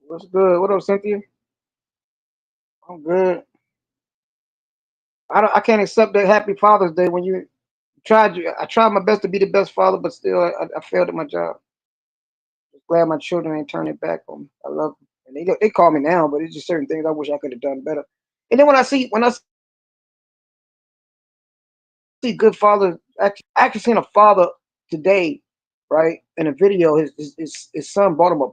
What's good? What up, Cynthia? I'm good. I can't accept that Happy Father's Day when you tried. I tried my best to be the best father, but still, I failed at my job. Just glad my children ain't turning it back on me. I love them, and they call me now, but it's just certain things I wish I could have done better. And then when I see good fathers, actually seen a father today, right, in a video. His son bought him a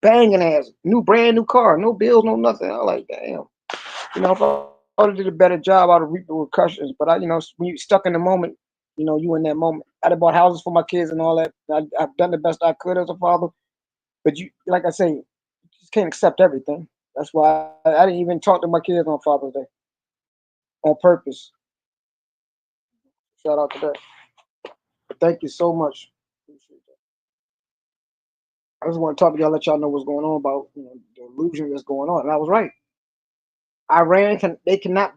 banging ass brand new car, no bills, no nothing. I like, damn. If I would have did a better job, I'd have reaped the repercussions. But when you stuck in the moment, you in that moment. I'd have bought houses for my kids and all that. I've done the best I could as a father. But like I say, you just can't accept everything. That's why I didn't even talk to my kids on Father's Day on purpose. Shout out to that. But thank you so much. Appreciate that. I just want to talk to y'all, let y'all know what's going on about the illusion that's going on. And I was right.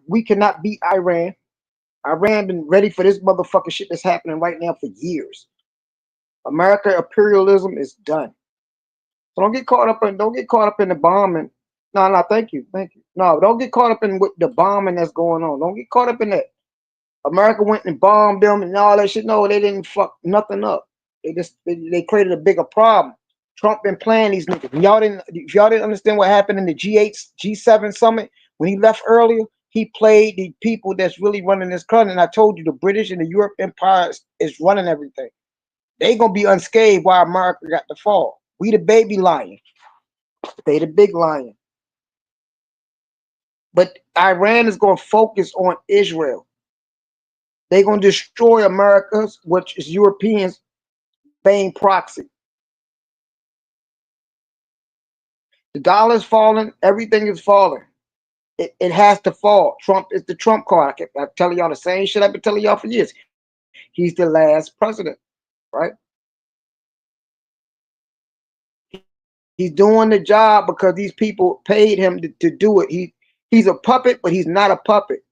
We cannot beat Iran. Iran been ready for this motherfucking shit that's happening right now for years. America imperialism is done. So don't get caught up in the bombing. No, no, thank you. No, don't get caught up in what the bombing that's going on. Don't get caught up in that. America went and bombed them and all that shit. No, they didn't fuck nothing up. They created a bigger problem. Trump been playing these niggas. If y'all didn't understand what happened in the G8, G7 summit when he left earlier, he played the people that's really running this country. And I told you the British and the Europe empire is running everything. They gonna be unscathed while America got to fall. We the baby lion. They the big lion. But Iran is gonna focus on Israel. They gonna destroy America's, which is Europeans' main proxy. The dollar's falling. Everything is falling. It has to fall. Trump is the Trump card. I'm telling y'all the same shit I've been telling y'all for years. He's the last president, right? He's doing the job because these people paid him to do it. He's a puppet, but he's not a puppet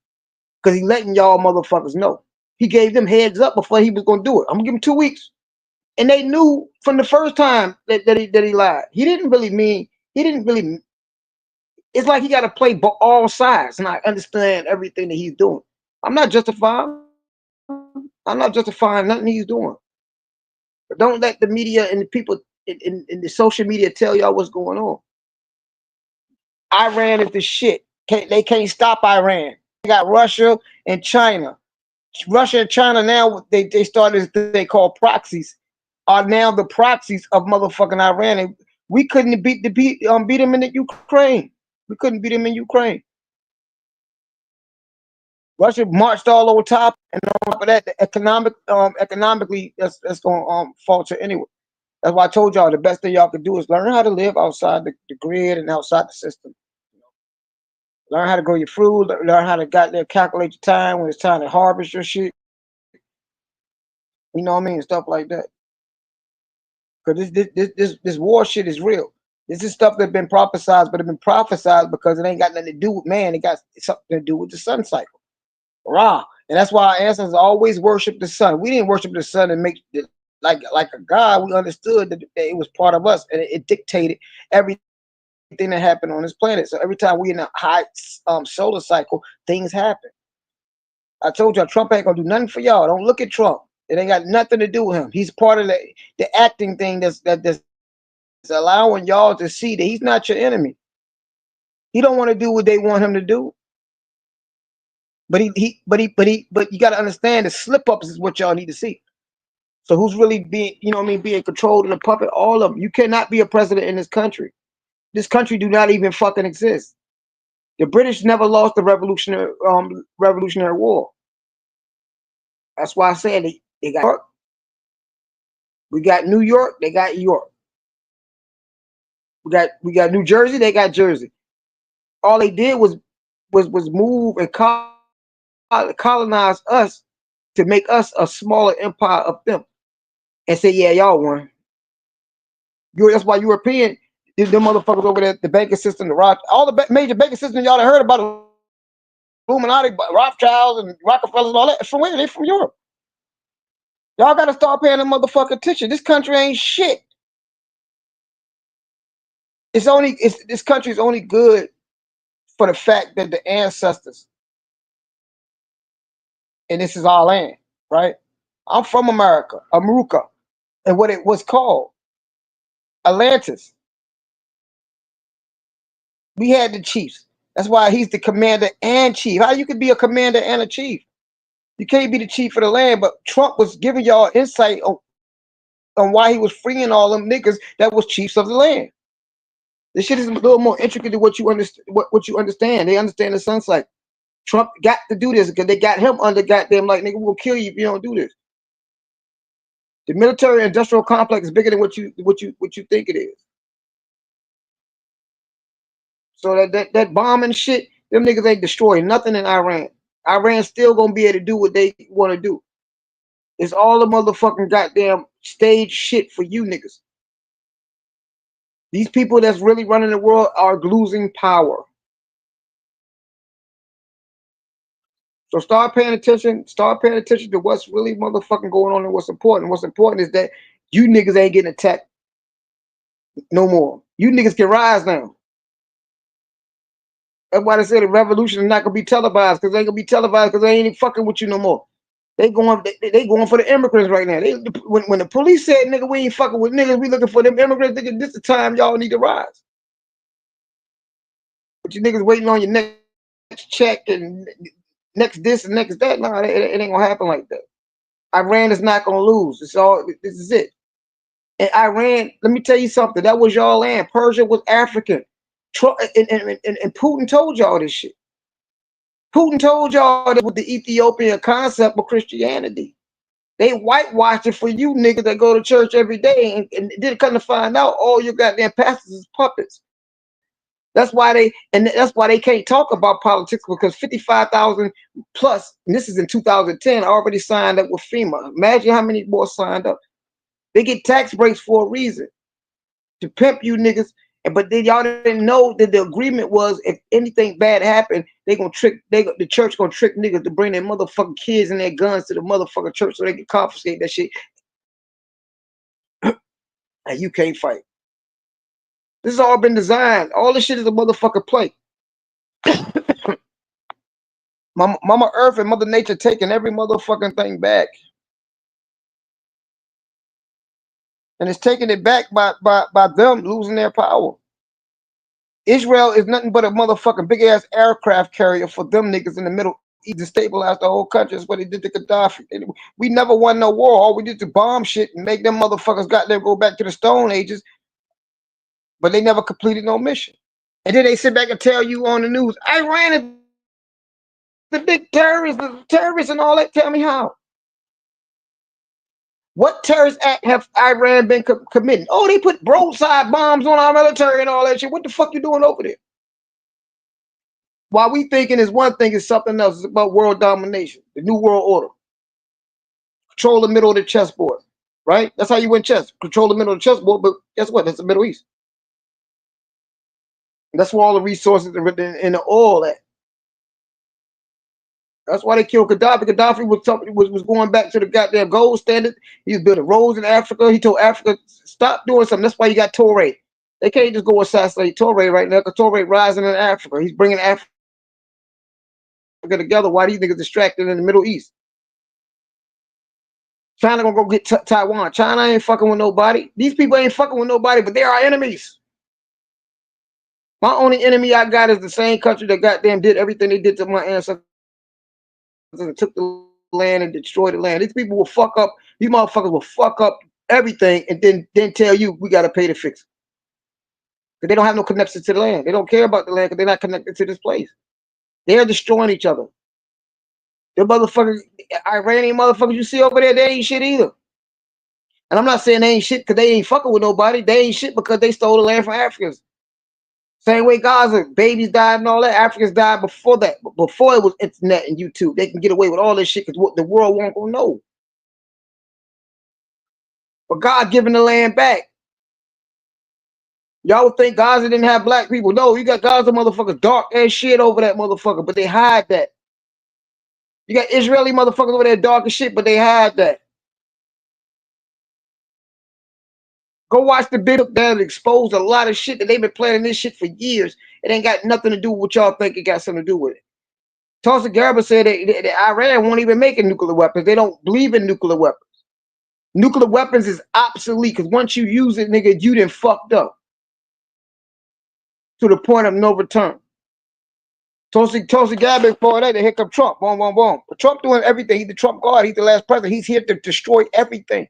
because he's letting y'all motherfuckers know. He gave them heads up before he was gonna do it. I'm gonna give him 2 weeks, and they knew from the first time that he lied. He didn't really mean. He didn't really. It's like he got to play all sides, and I understand everything that he's doing. I'm not justifying. I'm not justifying nothing he's doing. But don't let the media and the people in the social media tell y'all what's going on. Iran is the shit. They can't stop Iran. They got Russia and China. Russia and China now they started this thing called proxies. Are now the proxies of motherfucking Iran. And we couldn't beat them in the Ukraine. We couldn't beat them in Ukraine. Russia marched all over top, and on top of that, economically, that's going to falter anyway. That's why I told y'all the best thing y'all could do is learn how to live outside the grid and outside the system. Learn how to grow your food. Learn how to goddamn calculate your time when it's time to harvest your shit. You know what I mean? Stuff like that. Because this war shit is real. This is stuff that's been prophesized, but it's been prophesized because it ain't got nothing to do with man. It got something to do with the sun cycle. Ra. And that's why our ancestors always worship the sun. We didn't worship the sun and make it like a god. We understood that it was part of us, and it dictated everything that happened on this planet. So every time we in a high solar cycle, things happen. I told y'all Trump ain't gonna do nothing for y'all. Don't look at Trump. It ain't got nothing to do with him. He's part of the acting thing that's allowing y'all to see that he's not your enemy. He don't want to do what they want him to do. But you got to understand the slip ups is what y'all need to see. So who's really being controlled and a puppet? All of them. You cannot be a president in this country. This country do not even fucking exist. The British never lost the Revolutionary War. That's why I said they got York. We got New York. They got York. We got New Jersey. They got Jersey. All they did was move and colonize us to make us a smaller empire of them, and say, yeah, y'all won. That's why European, them motherfuckers over there, the banking system, all the major banking systems y'all heard about, Illuminati, Rothschilds, and Rockefellers, and all that. From where? They from Europe. Y'all got to start paying them motherfucking attention. This country ain't shit. This country is only good for the fact that the ancestors, and this is our land, right? I'm from America, America, and what it was called Atlantis. We had the chiefs. That's why he's the commander and chief. How you could be a commander and a chief? You can't be the chief of the land. But Trump was giving y'all insight on why he was freeing all them niggas that was chiefs of the land. This shit is a little more intricate than what you understand. What you understand. They understand the sun cycle. Trump got to do this because they got him under goddamn like nigga, we'll kill you if you don't do this. The military industrial complex is bigger than what you think it is. So that bomb and shit, them niggas ain't destroying nothing in Iran. Iran's still gonna be able to do what they want to do. It's all the motherfucking goddamn stage shit for you niggas. These people that's really running the world are losing power. So start paying attention. Start paying attention to what's really motherfucking going on and what's important. What's important is that you niggas ain't getting attacked no more. You niggas can rise now. That's why they say the revolution is not gonna be televised, because they ain't gonna be televised because they ain't even fucking with you no more. They going for the immigrants right now. When the police said, nigga, we ain't fucking with niggas, we looking for them immigrants, nigga, this is the time y'all need to rise. But you niggas waiting on your next check and next this and next that. No, it ain't gonna happen like that. Iran is not gonna lose. This is it. And Iran, let me tell you something. That was y'all land. Persia was African. Trump, and Putin told y'all this shit. Putin told y'all that with the Ethiopian concept of Christianity. They whitewashed it for you niggas that go to church every day and didn't come to find out all your goddamn pastors is puppets. That's why they can't talk about politics, because 55,000 plus, and this is in 2010, already signed up with FEMA. Imagine how many more signed up. They get tax breaks for a reason, to pimp you niggas. But then y'all didn't know that the agreement was if anything bad happened, the church gonna trick niggas to bring their motherfucking kids and their guns to the motherfucking church so they can confiscate that shit. And you can't fight. This has all been designed. All this shit is a motherfucking play. Mama Earth and Mother Nature taking every motherfucking thing back. And it's taking it back by them losing their power. Israel is nothing but a motherfucking big ass aircraft carrier for them niggas in the Middle East to stabilize the whole country. That's what they did to Gaddafi. We never won no war. All we did to bomb shit and make them motherfuckers got there go back to the Stone Ages. But they never completed no mission. And then they sit back and tell you on the news, Iran is the big terrorists and all that. Tell me how. What terrorist act have Iran been committing? Oh, they put broadside bombs on our military and all that shit. What the fuck you doing over there? While we thinking is one thing, is something else. It's about world domination, the new world order. Control the middle of the chessboard, right? That's how you win chess. Control the middle of the chessboard, but guess what? That's the Middle East. And that's where all the resources and the oil at. That's why they killed Gaddafi. Gaddafi was going back to the goddamn gold standard. He was building roads in Africa. He told Africa, stop doing something. That's why you got Toure. They can't just go assassinate Toure right now, because Toure rising in Africa. He's bringing Africa together. Why do you think it's distracted in the Middle East? China gonna go get Taiwan. China ain't fucking with nobody. These people ain't fucking with nobody, but they're our enemies. My only enemy I got is the same country that goddamn did everything they did to my ancestors and took the land and destroyed the land. These people will fuck up. These motherfuckers will fuck up everything and then tell you we gotta pay to fix it. Because they don't have no connection to the land. They don't care about the land because they're not connected to this place. They're destroying each other. The motherfuckers, Iranian motherfuckers you see over there, they ain't shit either. And I'm not saying they ain't shit because they ain't fucking with nobody. They ain't shit because they stole the land from Africans. Same way Gaza, babies died and all that. Africans died before that. But before it was internet and YouTube, they can get away with all this shit because what the world won't go know. But God giving the land back. Y'all would think Gaza didn't have black people. No, you got Gaza motherfuckers dark as shit over that motherfucker, but they hide that. You got Israeli motherfuckers over there dark as shit, but they hide that. Go watch the video that exposed a lot of shit that they've been planning this shit for years. It ain't got nothing to do with what y'all think it got something to do with it. Tulsi Gabbard said that Iran won't even make nuclear weapons. They don't believe in nuclear weapons. Nuclear weapons is obsolete because once you use it, nigga, you done fucked up to the point of no return. Tulsi Gabbard for that, here come Trump. Boom, boom, boom. But Trump doing everything. He's the Trump God. He's the last president. He's here to destroy everything.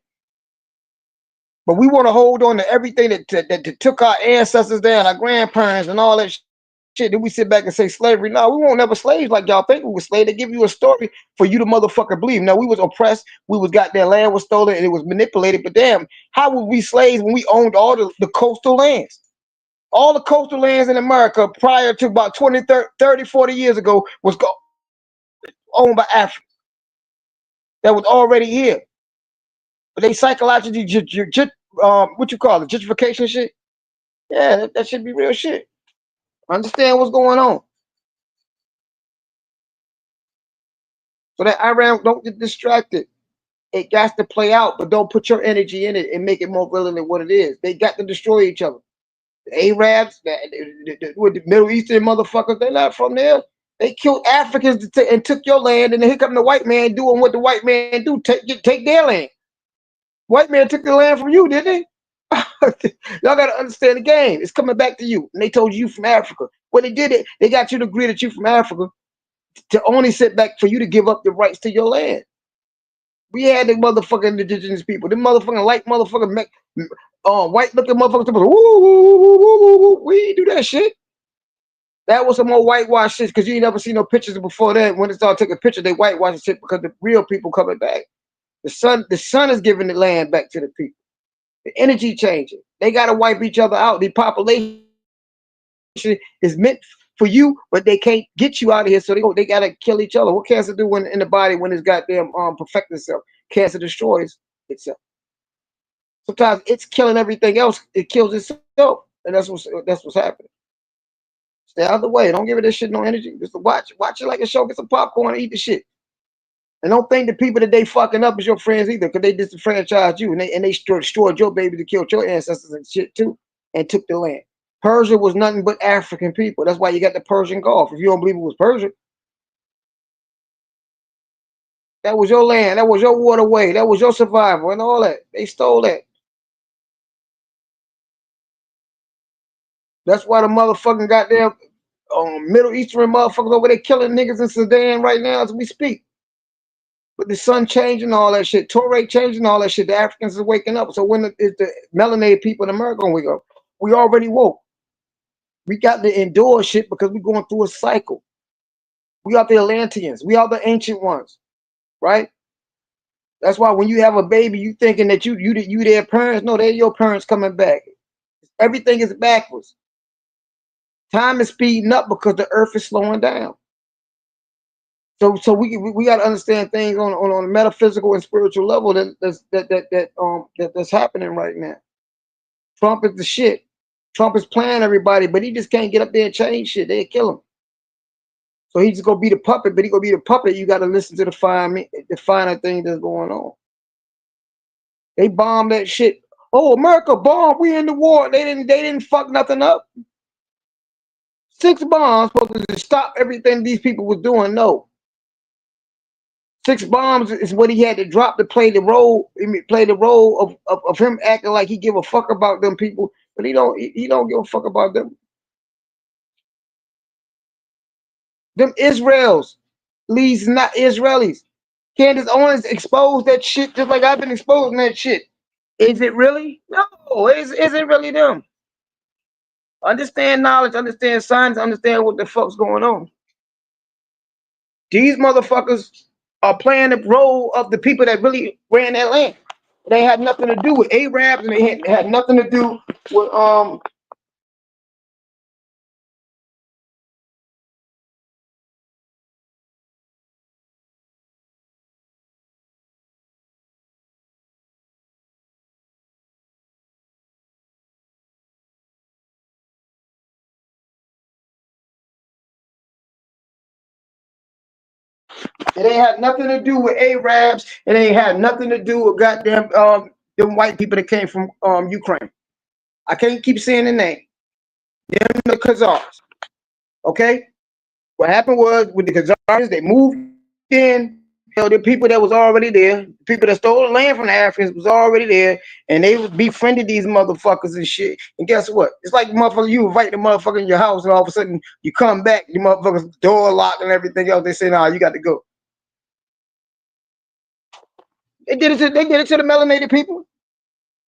But we want to hold on to everything that took our ancestors down, our grandparents, and all that shit. Then we sit back and say slavery. No, we won't never slaves like y'all think we were slaves. They give you a story for you to motherfucker believe. No, we was oppressed. We was got their land was stolen and it was manipulated. But damn, how would we slaves when we owned all the coastal lands? All the coastal lands in America prior to about 20, 30, 40 years ago was owned by Africa. That was already here. But they psychologically, what you call it, gentrification shit? Yeah, that should be real shit. Understand what's going on. So that Iran, don't get distracted. It got to play out, but don't put your energy in it and make it more real than what it is. They got to destroy each other. The Arabs, the Middle Eastern motherfuckers, they're not from there. They killed Africans and took your land, and then here come the white man doing what the white man do, take their land. White man took the land from you, didn't they? Y'all got to understand the game. It's coming back to you. And they told you from Africa. When they did it, they got you to agree that you from Africa to only sit back for you to give up the rights to your land. We had the motherfucking indigenous people. The motherfucking light motherfucking white looking motherfuckers. We ain't do that shit. That was some more whitewash shit because you ain't never seen no pictures before that. When they start taking pictures, they whitewash shit because the real people coming back. The sun is giving the land back to the people. The energy changing. They gotta wipe each other out. The population is meant for you, but they can't get you out of here. So they gotta kill each other. What cancer do in the body when it's goddamn perfect itself? Cancer destroys itself. Sometimes it's killing everything else. It kills itself, and that's what's happening. Stay out of the way. Don't give it this shit no energy. Just watch it like a show. Get some popcorn and eat the shit. And don't think the people that they fucking up is your friends either, because they disenfranchised you and they destroyed your baby to kill your ancestors and shit too, and took the land. Persia was nothing but African people. That's why you got the Persian Gulf. If you don't believe it was Persia, that was your land. That was your waterway. That was your survival and all that. They stole that. That's why the motherfucking goddamn Middle Eastern motherfuckers over there killing niggas in Sudan right now as we speak. But the sun changing all that shit, Torah changing all that shit. The Africans are waking up. So when the melanated people in America gonna wake up? We already woke. We got to endure shit because we're going through a cycle. We are the Atlanteans. We are the ancient ones, right? That's why when you have a baby, you thinking that you their parents. No, they're your parents coming back. Everything is backwards. Time is speeding up because the earth is slowing down. So we got to understand things on a metaphysical and spiritual level that's happening right now. Trump is the shit. Trump is playing everybody, but he just can't get up there and change shit. They'll kill him. So he's just gonna be the puppet, but he gonna be the puppet. You got to listen to the finer thing that's going on. They bombed that shit. Oh, America bombed. We in the war. They didn't fuck nothing up. 6 bombs supposed to stop everything these people was doing. No. 6 bombs is what he had to drop to play the role. Play the role of him acting like he give a fuck about them people, but he don't give a fuck about them. Them Israelis, leads not Israelis. Candace Owens exposed that shit just like I've been exposing that shit. Is it really? No, is it really them? Understand knowledge, understand science, understand what the fuck's going on. These motherfuckers are playing the role of the people that really ran that land. They had nothing to do with Arabs, and they had nothing to do with it ain't had nothing to do with Arabs. It ain't had nothing to do with goddamn Them white people that came from Ukraine. I can't keep saying the name. Them the Khazars. Okay? What happened was with the Khazars, they moved in. You know, the people that was already there, people that stole the land from the Africans was already there, and they befriended these motherfuckers and shit. And guess what? It's like motherfucker, you invite the motherfucker in your house, and all of a sudden you come back, the motherfuckers door locked and everything else. They say, "Nah, you got to go." They did it to the melanated people,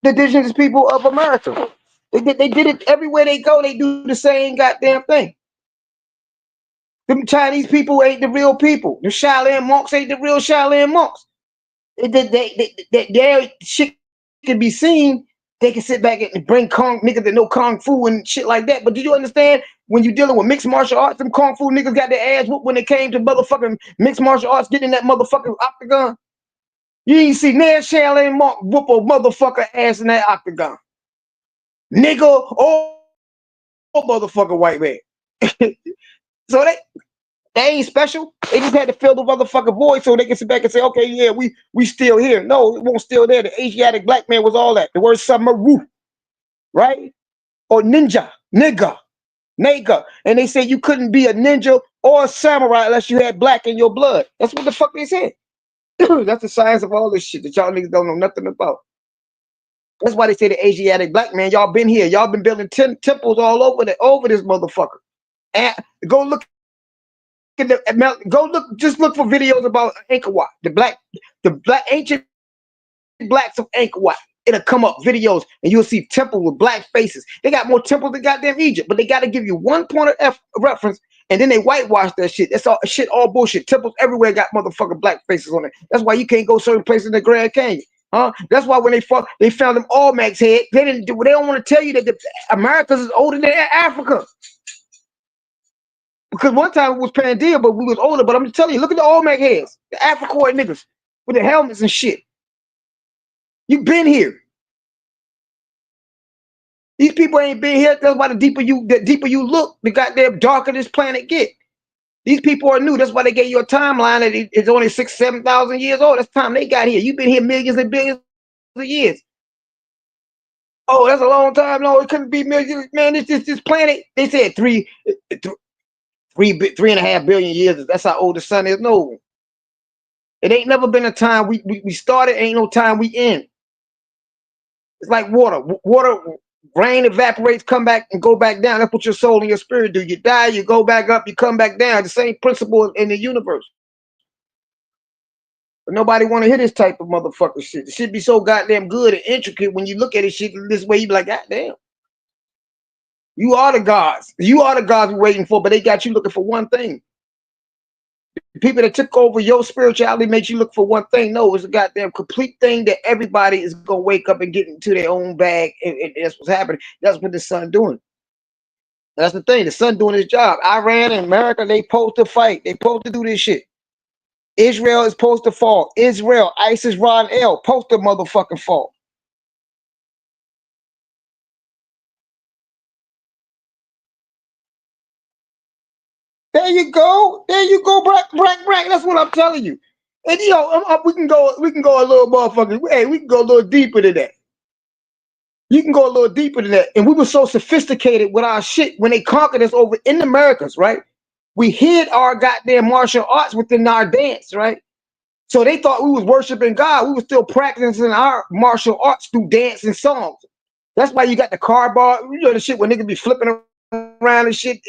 the indigenous people of America. They did it everywhere they go. They do the same goddamn thing. Them Chinese people ain't the real people. The Shaolin monks ain't the real Shaolin monks. Their shit can be seen. They can sit back and bring niggas that know kung fu and shit like that. But do you understand when you're dealing with mixed martial arts, them kung fu niggas got their ass whooped when it came to motherfucking mixed martial arts, getting in that motherfucking octagon? You ain't see Ned Shaolin monk whoop a motherfucker ass in that octagon. Nigga or motherfucker white man. So they ain't special. They just had to fill the motherfucking void so they can sit back and say, okay, yeah, we still here. No, it won't still there. The Asiatic black man was all that. The word samaru, right? Or ninja, nigga. And they said you couldn't be a ninja or a samurai unless you had black in your blood. That's what the fuck they said. That's the science of all this shit that y'all niggas don't know nothing about. That's why they say the Asiatic black man, y'all been here. Y'all been building 10 temples all over this motherfucker. And go look at just look for videos about Angkor Wat, the black ancient blacks of Angkor Wat. It'll come up videos and you'll see temples with black faces. They got more temples than goddamn Egypt, but they got to give you one point of reference and then they whitewash that shit. That's all bullshit. Temples everywhere got motherfucking black faces on it. That's why you can't go certain places in the Grand Canyon. Huh? That's why when they found them Olmec's head, they don't want to tell you that the Americas is older than Africa. Because one time it was Pandia, but we was older. But I'm just telling you, look at the Olmec heads, the Africoid niggas with the helmets and shit. You've been here. These people ain't been here. That's why the deeper you look, the goddamn darker this planet get. These people are new. That's why they gave you a timeline that it's only 6,000 to 7,000 years old. That's the time they got here. You've been here millions and billions of years. Oh, that's a long time. No, it couldn't be millions. Man, this planet. They said 3.5 billion years. That's how old the sun is. No, it ain't never been a time we started. Ain't no time we end. It's like water. Rain evaporates, come back and go back down. That's what your soul and your spirit do. You die, you go back up, you come back down. The same principle in the universe. But nobody want to hear this type of motherfucker shit. It should be so goddamn good and intricate when you look at it shit this way. You be like, God damn. You are the gods. You are the gods we're waiting for, but they got you looking for one thing. The people that took over your spirituality makes you look for one thing. No, it's a goddamn complete thing that everybody is gonna wake up and get into their own bag, and that's what's happening. That's what the sun doing. That's the thing. The sun doing his job. Iran and America, they supposed to fight. They supposed to do this shit. Israel is supposed to fall. Israel, ISIS, Ron L, supposed to motherfucking fall. There you go. There you go, brack. That's what I'm telling you. And we can go a little motherfucking. Hey, we can go a little deeper than that. You can go a little deeper than that. And we were so sophisticated with our shit when they conquered us over in the Americas, right? We hid our goddamn martial arts within our dance, right? So they thought we was worshiping God. We were still practicing our martial arts through dance and songs. That's why you got the car bar, the shit where niggas be flipping around and shit,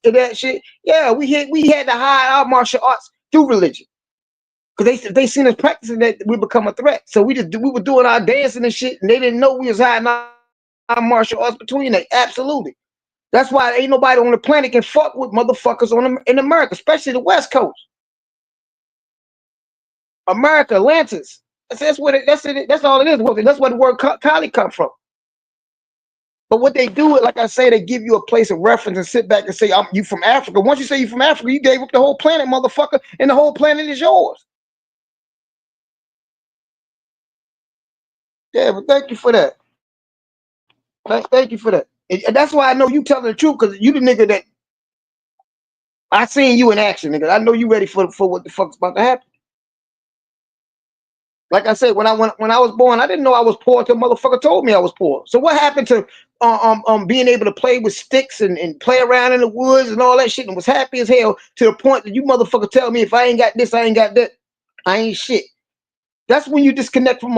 that shit. Yeah, we had to hide our martial arts through religion. Because they seen us practicing that, we become a threat. So we were doing our dancing and shit, and they didn't know we was hiding our martial arts between them. Absolutely. That's why ain't nobody on the planet can fuck with motherfuckers in America, especially the West Coast. America, Atlantis. That's what that's all it is. That's where the word Kali come from. But what they do, like I say, they give you a place of reference and sit back and say, you from Africa. Once you say you from Africa, you gave up the whole planet, motherfucker, and the whole planet is yours. Yeah, but thank you for that. Thank you for that. And that's why I know you telling the truth, because you the nigga that I seen you in action, nigga. I know you ready for what the fuck's about to happen. Like I said, when I was born, I didn't know I was poor until motherfucker told me I was poor. So what happened to being able to play with sticks and play around in the woods and all that shit and was happy as hell to the point that you motherfucker tell me if I ain't got this, I ain't got that, I ain't shit. That's when you disconnect from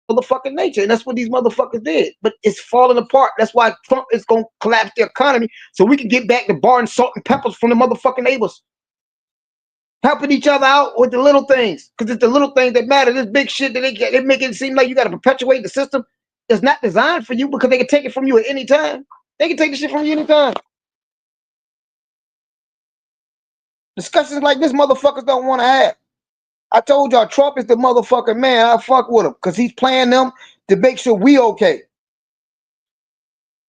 motherfucking nature, and that's what these motherfuckers did. But it's falling apart. That's why Trump is gonna collapse the economy so we can get back to borrowing salt and peppers from the motherfucking neighbors. Helping each other out with the little things, because it's the little things that matter. This big shit that they make it seem like you got to perpetuate the system. It's not designed for you because they can take it from you at any time. They can take the shit from you anytime. Discussions like this, motherfuckers don't want to have. I told y'all, Trump is the motherfucking man. I fuck with him because he's playing them to make sure we okay.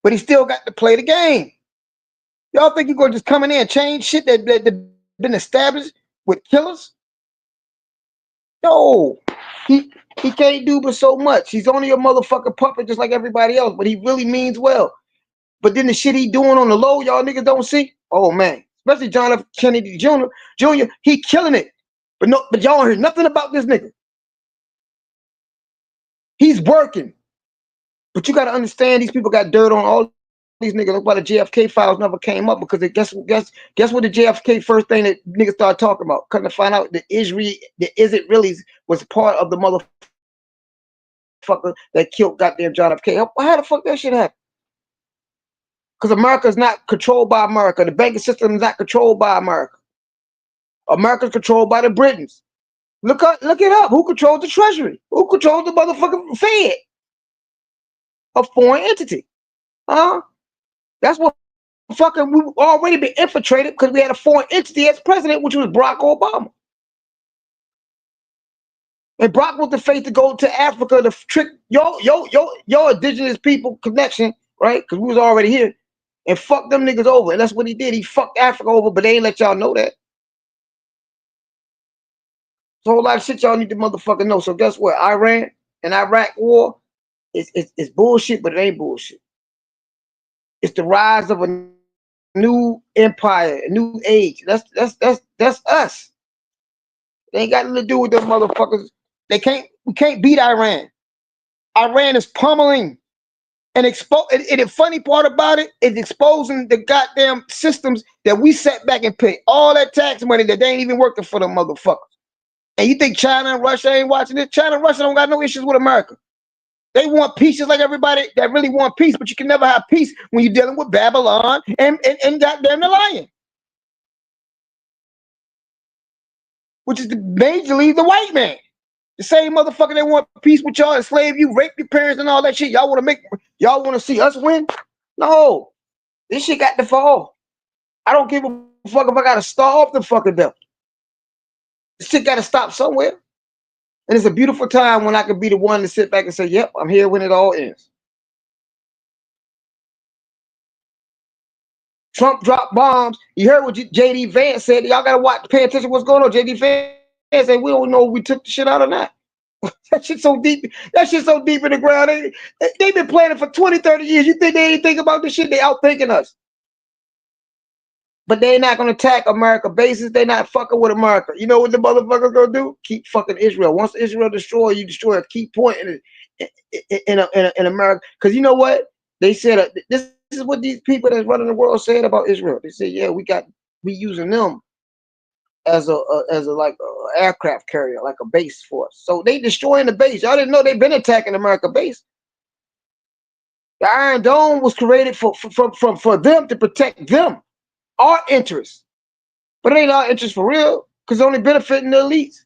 But he still got to play the game. Y'all think you're gonna just come in there and change shit that been established with killers? No, he can't do but so much. He's only a motherfucking puppet just like everybody else, but he really means well. But then the shit he doing on the low, y'all niggas don't see. Oh man, especially John F. Kennedy Jr. He killing it. But y'all hear nothing about this nigga. He's working. But you gotta understand these people got dirt on all these niggas. That's why the JFK files never came up, because guess what the JFK first thing that niggas started talking about? Couldn't find out that Israelis was part of the motherfucker that killed goddamn John F. K. How the fuck that shit happen? Because America is not controlled by America. The banking system is not controlled by America. America's controlled by the Britons. Look it up. Who controls the Treasury? Who controls the motherfucking Fed? A foreign entity. That's what fucking we've already been infiltrated because we had a foreign entity as president, which was Barack Obama. And Barack was the face to go to Africa to trick your indigenous people connection, right? Because we was already here, and fuck them niggas over. And that's what he did. He fucked Africa over, but they ain't let y'all know that. It's a whole lot of shit y'all need to motherfucking know. So guess what? Iran and Iraq war is bullshit, but it ain't bullshit. It's the rise of a new empire, a new age. That's us. They ain't got nothing to do with them motherfuckers. We can't beat Iran. Iran is pummeling and the funny part about it is exposing the goddamn systems that we sat back and paid all that tax money that they ain't even working for them motherfuckers. And you think China and Russia ain't watching it? China and Russia don't got no issues with America. They want peace just like everybody that really want peace, but you can never have peace when you're dealing with Babylon and goddamn the lion, which is majorly the white man. The same motherfucker that want peace with y'all, enslave you, rape your parents and all that shit. Y'all want to see us win? No. This shit got to fall. I don't give a fuck if I gotta starve the fucking devil. This shit gotta stop somewhere. And it's a beautiful time when I can be the one to sit back and say, yep, I'm here when it all ends. Trump dropped bombs. You heard what J.D. Vance said. Y'all gotta pay attention to what's going on. J.D. Vance said, we don't know if we took the shit out or not. That shit's so deep. That shit's so deep in the ground. They've been planning for 20, 30 years. You think they ain't think about this shit? They outthinking us. But they're not gonna attack America bases. They're not fucking with America. You know what the motherfuckers gonna do? Keep fucking Israel. Once Israel destroy, you destroy it. Keep pointing it in America. Because you know what? They said this is what these people that's running the world said about Israel. They said, yeah, we using them as a like a aircraft carrier, like a base for us. So they destroying the base. Y'all didn't know they've been attacking America base. The Iron Dome was created for them to protect them, our interests. But it ain't our interest for real, because it's only benefiting the elites.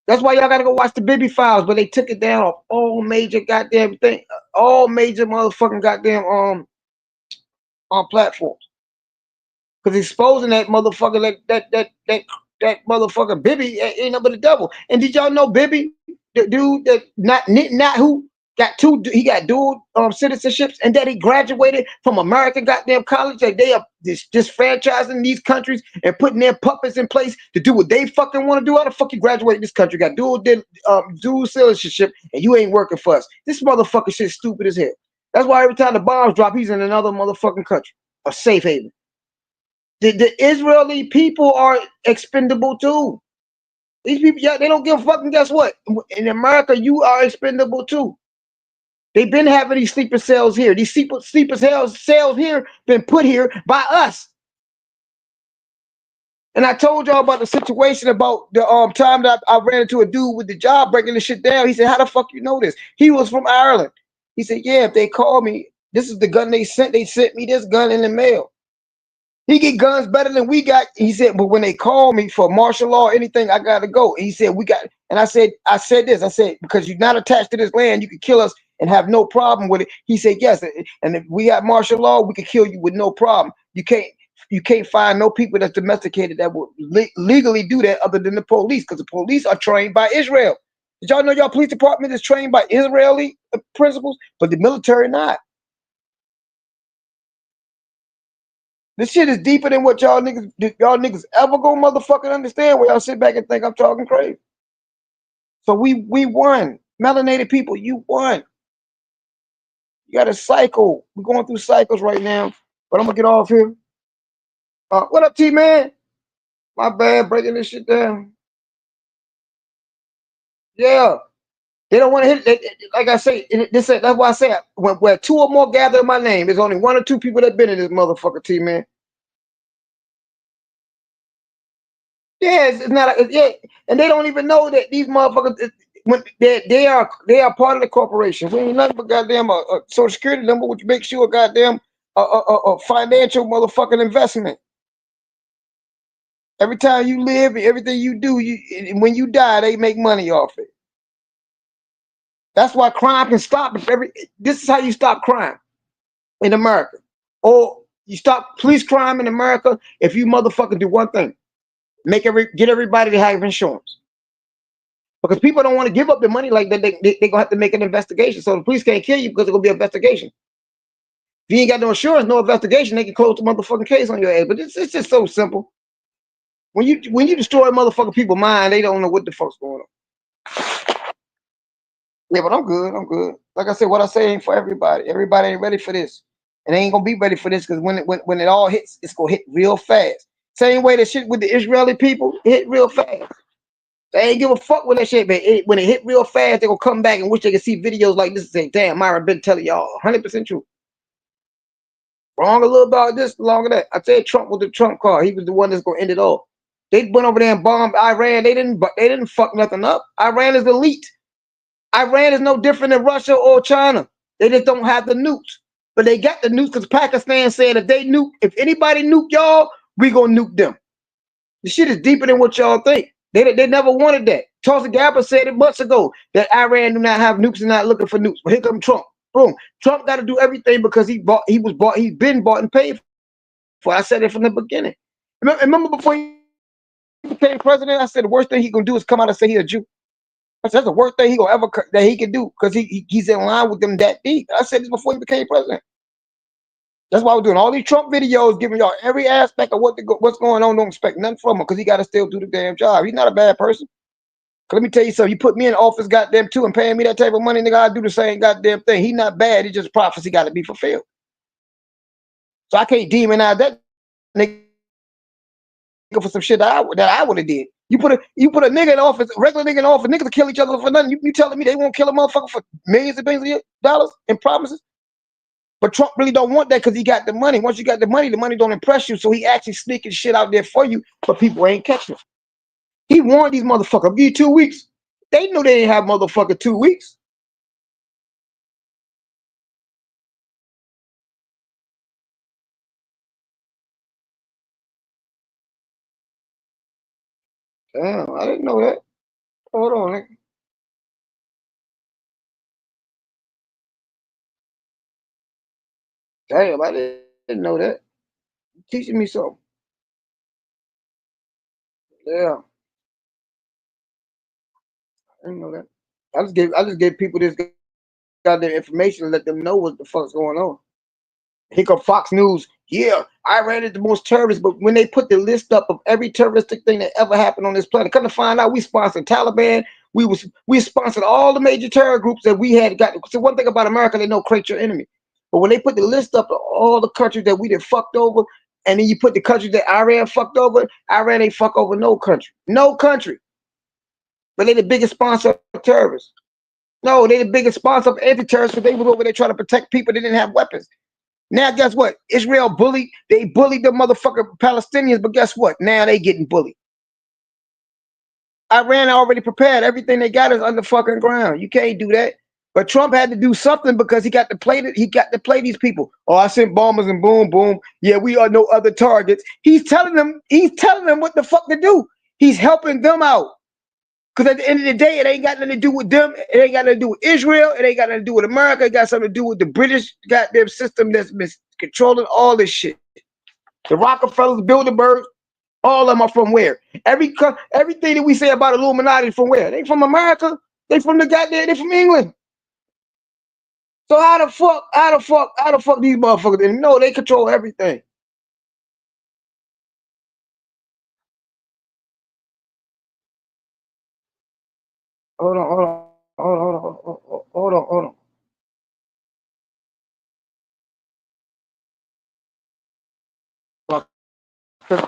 That's why y'all gotta go watch the Bibi Files, but they took it down off all major goddamn thing, all major motherfucking goddamn on platforms. Because exposing that motherfucker, that motherfucker Bibi ain't nothing but the devil. And did y'all know Bibi, the dude that not who got dual citizenships, and that he graduated from American goddamn college, that they are disfranchising these countries and putting their puppets in place to do what they fucking want to do? How the fuck you graduate this country, got dual citizenship, and you ain't working for us? This motherfucker shit stupid as hell. That's why every time the bombs drop, he's in another motherfucking country, a safe haven. The Israeli people are expendable too. These people, yeah, they don't give a fuck. And guess what? In America, you are expendable too. They've been having these sleeper cells here. These sleeper cells here been put here by us. And I told y'all about the situation about the time that I ran into a dude with the job breaking the shit down. He said, "How the fuck you know this?" He was from Ireland. He said, "Yeah, if they call me, this is the gun they sent. They sent me this gun in the mail." He get guns better than we got. He said, "But when they call me for martial law or anything, I gotta go." And he said, "We got," and I said this. I said, "Because you're not attached to this land, you can kill us and have no problem with it." He said, "Yes, and if we got martial law, we could kill you with no problem. You can't find no people that's domesticated that would legally do that other than the police, because the police are trained by Israel. Did y'all know y'all police department is trained by Israeli principles, but the military not? This shit is deeper than what y'all niggas ever gonna motherfucking understand. Where y'all sit back and think I'm talking crazy. So we won. Melanated people, you won. You got a cycle. We're going through cycles right now. But I'm gonna get off here. What up, T man? My bad, breaking this shit down. Yeah. They don't want to hit it. Like I say, that's why I say where two or more gather in my name, there's only one or two people that been in this motherfucker, T man. Yeah, it's not. Yeah, and they don't even know that these motherfuckers, when they are part of the corporation. We ain't nothing but goddamn a social security number, which makes you a goddamn a financial motherfucking investment. Every time you live, everything you do, when you die, they make money off it. That's why crime can stop. This is how you stop crime in America, or you stop police crime in America if you motherfucking do one thing: get everybody to have insurance. Because people don't want to give up their money like that. They're gonna have to make an investigation. So the police can't kill you because it's gonna be an investigation. If you ain't got no insurance, no investigation, they can close the motherfucking case on your ass. But it's just so simple. When you destroy motherfucking people's mind, they don't know what the fuck's going on. Yeah, but I'm good. I'm good. Like I said, what I say ain't for everybody. Everybody ain't ready for this. And they ain't gonna be ready for this, because when it all hits, it's gonna hit real fast. Same way that shit with the Israeli people, it hit real fast. They ain't give a fuck with that shit, but when it hit real fast, they gonna come back and wish they could see videos like this and say, "Damn, Myra been telling y'all 100% true. Wrong a little about this, long of that." I said Trump with the Trump card. He was the one that's gonna end it all. They went over there and bombed Iran. They didn't fuck nothing up. Iran is elite. Iran is no different than Russia or China. They just don't have the nukes. But they got the nukes because Pakistan said if anybody nuke y'all, we gonna nuke them. The shit is deeper than what y'all think. They never wanted that. Tulsi Gabbard said it months ago that Iran do not have nukes and not looking for nukes. But here comes Trump. Boom. Trump got to do everything because he's been bought and paid for. I said it from the beginning. Remember before he became president, I said the worst thing he gonna do is come out and say he's a Jew. I said that's the worst thing that he can do, because he's in line with them that deep. I said this before he became president. That's why we're doing all these Trump videos, giving y'all every aspect of what's going on. Don't expect nothing from him, because he got to still do the damn job. He's not a bad person. Let me tell you something. You put me in office, goddamn, too, and paying me that type of money, nigga, I do the same goddamn thing. He not bad. It's just prophecy got to be fulfilled. So I can't demonize that nigga for some shit that I would have did. You put a nigga in office, a regular nigga in office, niggas will kill each other for nothing. You telling me they won't kill a motherfucker for millions and billions of dollars in promises? But Trump really don't want that, because he got the money. Once you got the money don't impress you. So he actually sneaking shit out there for you, but people ain't catching it. He warned these motherfuckers, "I'll give you 2 weeks." They knew they didn't have motherfucking 2 weeks. Damn, I didn't know that. Hold on, nigga. Damn, I didn't know that. You teaching me something. Yeah, I didn't know that. I just gave people this goddamn information to let them know what the fuck's going on. Here come Fox News. Yeah, Iran is the most terrorist, but when they put the list up of every terroristic thing that ever happened on this planet, come to find out, we sponsored Taliban. We sponsored all the major terror groups that we had got. So one thing about America, they know create your enemy. But when they put the list up of all the countries that we done fucked over, and then you put the countries that Iran fucked over, Iran ain't fuck over no country. No country. but they the biggest sponsor of terrorists. No, they the biggest sponsor of anti-terrorists because they was over there trying to protect people that didn't have weapons. Now, guess what? Israel bullied, they bullied the motherfucking Palestinians, but guess what? Now they getting bullied. Iran already prepared. Everything they got is under fucking ground. You can't do that. But Trump had to do something because he got to play these people. Oh, I sent bombers and boom, boom. Yeah, we are no other targets. He's telling them what the fuck to do. He's helping them out. Because at the end of the day, it ain't got nothing to do with them. It ain't got nothing to do with Israel. It ain't got nothing to do with America. It got something to do with the British goddamn system that's been controlling all this shit. The Rockefellers, Bilderberg, all of them are from where? Everything that we say about Illuminati is from where? They from America. They from they from England. So how the fuck these motherfuckers? And no, they control everything. Hold on.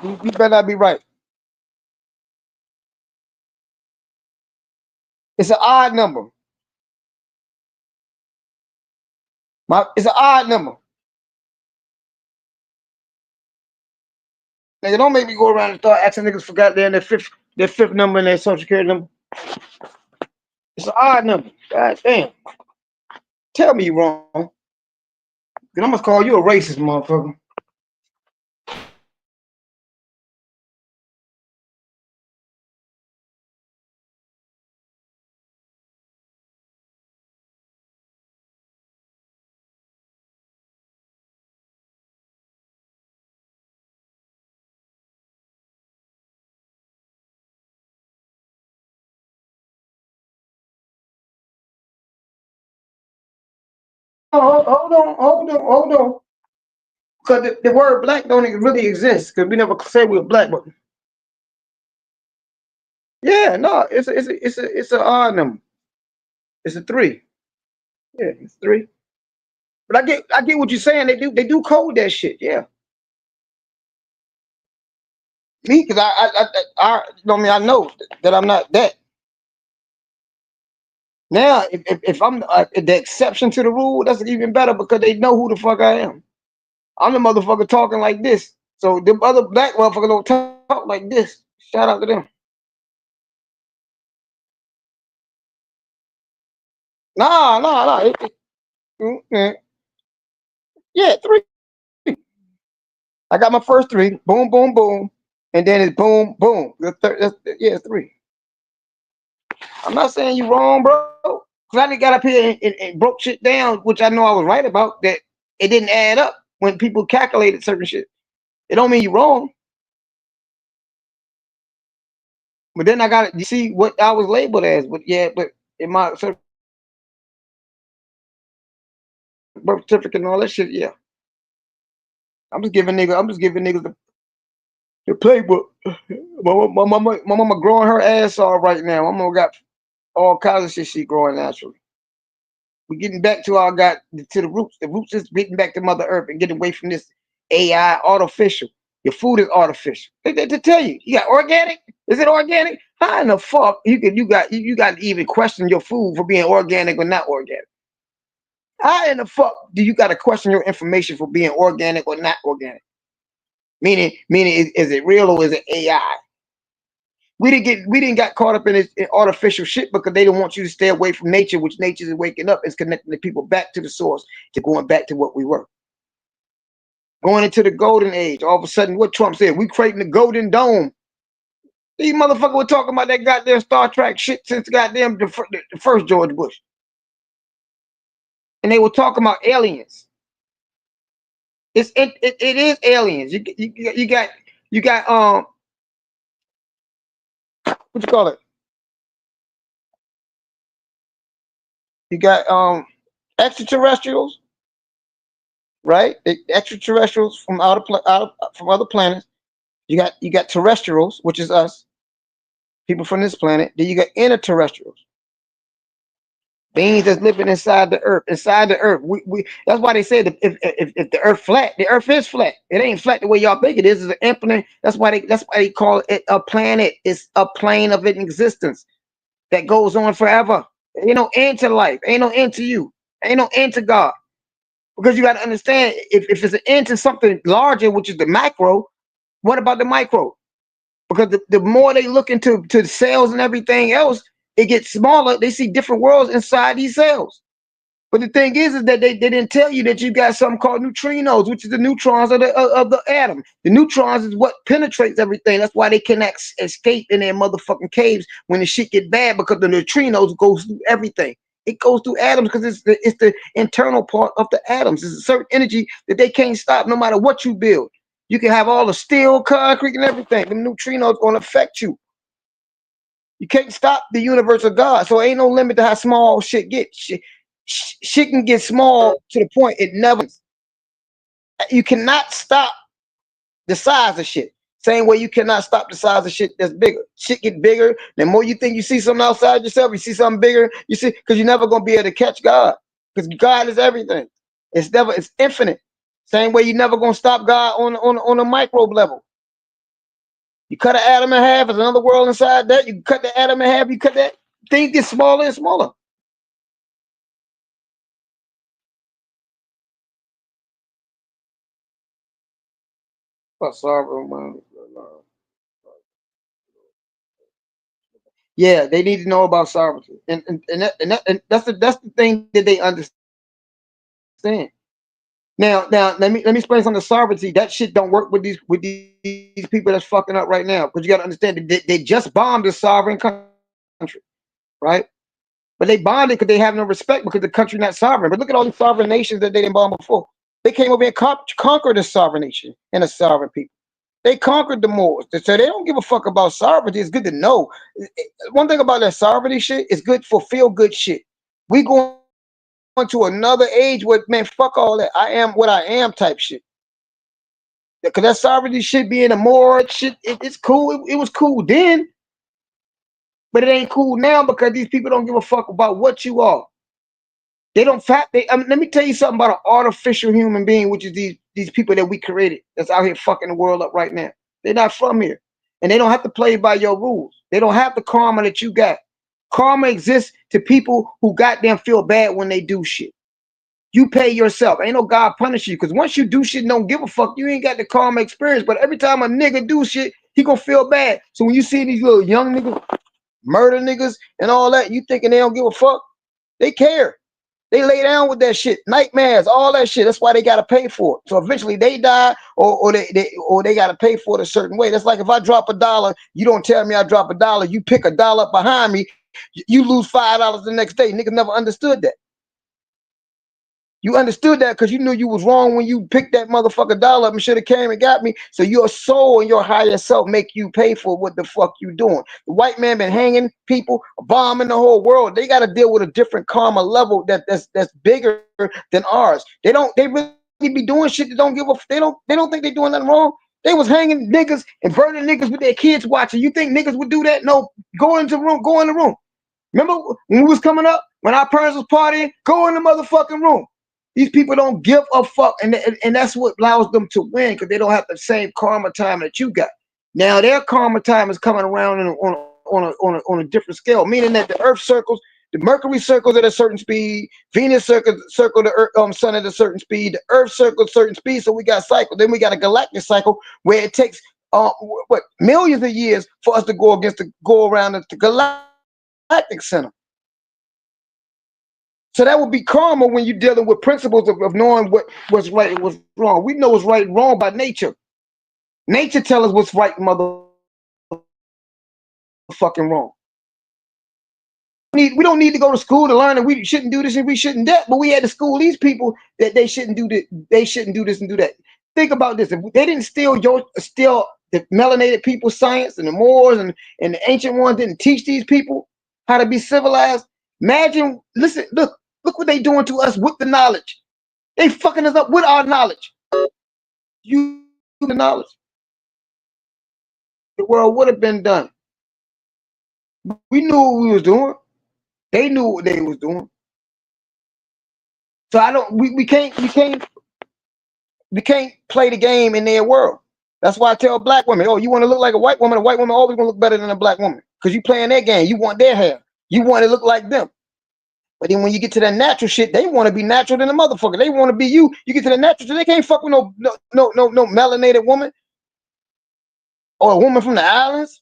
You better not be right. It's an odd number. It's an odd number. Nigga, don't make me go around and start asking niggas for goddamn their fifth number and their social security number. It's an odd number. God damn. Tell me you wrong. Then I must call you a racist motherfucker. Hold on. Because the word black don't really exist. Because we never say we're black, but yeah, no, it's an odd number. It's a 3. Yeah, it's 3. But I get what you're saying. They do code that shit. Yeah. Me, because I know that I'm not that. Now, if I'm the exception to the rule, that's even better because they know who the fuck I am. I'm the motherfucker talking like this. So the other black motherfuckers don't talk like this. Shout out to them. Nah. Yeah, 3. I got my first 3. Boom, boom, boom. And then it's boom, boom. Yeah, 3. I'm not saying you wrong, bro. Because I got up here and broke shit down, which I know I was right about, that it didn't add up when people calculated certain shit. It don't mean you wrong. But then I got you see what I was labeled as. But yeah, but in my birth certificate and all that shit, yeah. I'm just giving niggas the playbook. My mama growing her ass off right now. My mama got all kinds of shit she growing naturally. We're getting back to the roots. The roots is getting back to Mother Earth and getting away from this AI artificial. Your food is artificial. To tell you, you got organic. Is it organic? How in the fuck you got to even question your food for being organic or not organic? How in the fuck do you got to question your information for being organic or not organic? Meaning, is it real or is it AI? We didn't get caught up in this artificial shit because they don't want you to stay away from nature, which nature is waking up, is connecting the people back to the source, to going back to what we were. Going into the golden age. All of a sudden, what Trump said, we creating the golden dome. These motherfuckers were talking about that goddamn Star Trek shit since goddamn the first George Bush. And they were talking about aliens. It is aliens. You got what you call it? You got extraterrestrials, right? Extraterrestrials from from other planets. You got terrestrials, which is us, people from this planet. Then you got interterrestrials, beings that's living inside the earth. Inside the earth, we that's why they say that if the earth flat, the earth is flat. It ain't flat the way y'all think it is. It's an infinite. That's why they call it a planet. It's a plane of existence. that goes on forever. Ain't no end to life. Ain't no end to you. Ain't no end to God. Because you got to understand, if it's an end to something larger, which is the macro, what about the micro? Because the more they look into to cells and everything else, it gets smaller. They see different worlds inside these cells. But the thing is that they didn't tell you that you got something called neutrinos, which is the neutrons of the atom. The neutrons is what penetrates everything. That's why they cannot escape in their motherfucking caves when the shit get bad, because the neutrinos goes through everything. It goes through atoms because it's the internal part of the atoms. It's a certain energy that they can't stop no matter what you build. You can have all the steel, concrete, and everything. The neutrinos gonna affect you. You can't stop the universe of God. So ain't no limit to how small shit gets. Shit can get small to the point it never. You cannot stop the size of shit. Same way you cannot stop the size of shit that's bigger. Shit get bigger. The more you think you see something outside yourself, you see something bigger. You see, because you're never gonna be able to catch God. Because God is everything. It's infinite. Same way you're never gonna stop God on a microbe level. You cut an atom in half, there's another world inside that. You cut the atom in half, you cut that, things get smaller and smaller. Yeah, they need to know about sovereignty, and that's the thing that they understand. Now, let me explain something. Sovereignty, that shit don't work with these people that's fucking up right now. Because you got to understand that they just bombed a sovereign country, right? But they bombed it because they have no respect because the country not sovereign. But look at all the sovereign nations that they didn't bomb before. They came over and conquered a sovereign nation and a sovereign people. They conquered the Moors. So they don't give a fuck about sovereignty. It's good to know. One thing about that sovereignty shit, it's good for feel good shit. We going to another age where, man, fuck all that. I am what I am type shit. Because that sovereignty shit being a Moor shit, it's cool. It was cool then, but it ain't cool now because these people don't give a fuck about what you are. They don't fact. Let me tell you something about an artificial human being, which is these people that we created that's out here fucking the world up right now. They're not from here, and they don't have to play by your rules. They don't have the karma that you got. Karma exists to people who goddamn feel bad when they do shit. You pay yourself. Ain't no God punish you, because once you do shit and don't give a fuck, you ain't got the karma experience. But every time a nigga do shit, he gonna feel bad. So when you see these little young niggas, murder niggas, and all that, you thinking they don't give a fuck? They care. They lay down with that shit, nightmares, all that shit. That's why they gotta pay for it. So eventually they die, or they gotta pay for it a certain way. That's like if I drop $1, you don't tell me I drop $1. You pick $1 behind me, you lose $5 the next day. Niggas never understood that. You understood that because you knew you was wrong when you picked that motherfucker dollar up and should have came and got me. So your soul and your higher self make you pay for what the fuck you doing. The white man been hanging people, bombing the whole world. They got to deal with a different karma level that's bigger than ours. They really be doing shit that don't give a. They don't think they doing nothing wrong. They was hanging niggas and burning niggas with their kids watching. You think niggas would do that? No, go into the room. Go in the room. Remember when we was coming up, when our parents was partying? Go in the motherfucking room. These people don't give a fuck, and that's what allows them to win, because they don't have the same karma time that you got. Now their karma time is coming around on a different scale, meaning that the Earth circles, the Mercury circles at a certain speed, Venus circle the Earth, Sun at a certain speed, the Earth circles a certain speed. So we got cycle. Then we got a galactic cycle where it takes millions of years for us to go around the galactic center. So that would be karma when you're dealing with principles of knowing what's right and what's wrong. We know what's right and wrong by nature. Nature tells us what's right and motherfucking wrong. We don't need to go to school to learn that we shouldn't do this and we shouldn't that, but we had to school these people that they shouldn't do this and do that. Think about this. If they didn't steal the melanated people's science, and the Moors and the ancient ones didn't teach these people how to be civilized, imagine, listen, look what they doing to us with the knowledge. They fucking us up with our knowledge. You the knowledge, the world would have been done. We knew what we was doing. They knew what they was doing. So we can't play the game in their world. That's why I tell black women, oh, you want to look like a white woman always gonna look better than a black woman. Because you playing their game. You want their hair. You want to look like them. But then when you get to that natural shit, they want to be natural than a motherfucker. They want to be you. You get to the natural shit, they can't fuck with no melanated woman or a woman from the islands.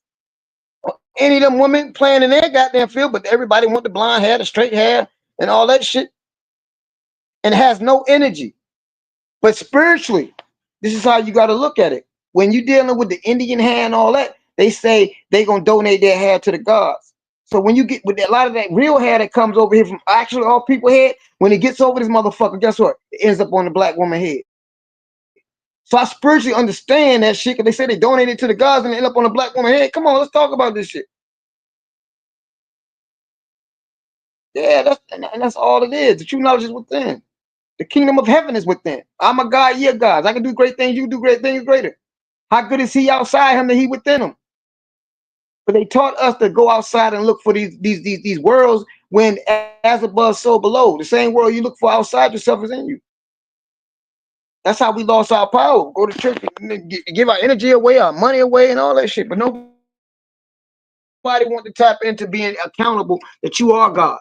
Or any of them women playing in their goddamn field, but everybody want the blonde hair, the straight hair, and all that shit. And has no energy. But spiritually, this is how you got to look at it. When you're dealing with the Indian hair and all that, they say they gonna donate their hair to the gods. So when you get with a lot of that real hair that comes over here from actually all people head, when it gets over this motherfucker, guess what? It ends up on the black woman head. So I spiritually understand that shit, because they say they donate it to the gods and end up on the black woman head. Come on, let's talk about this shit. Yeah, that's all it is. The true knowledge is within. The kingdom of heaven is within. I'm a God, you're gods. I can do great things, you do great things greater. How good is he outside him that he within him? But they taught us to go outside and look for these worlds, when as above, so below. The same world you look for outside yourself is in you. That's how we lost our power. Go to church, give our energy away, our money away, and all that shit. But nobody want to tap into being accountable that you are God.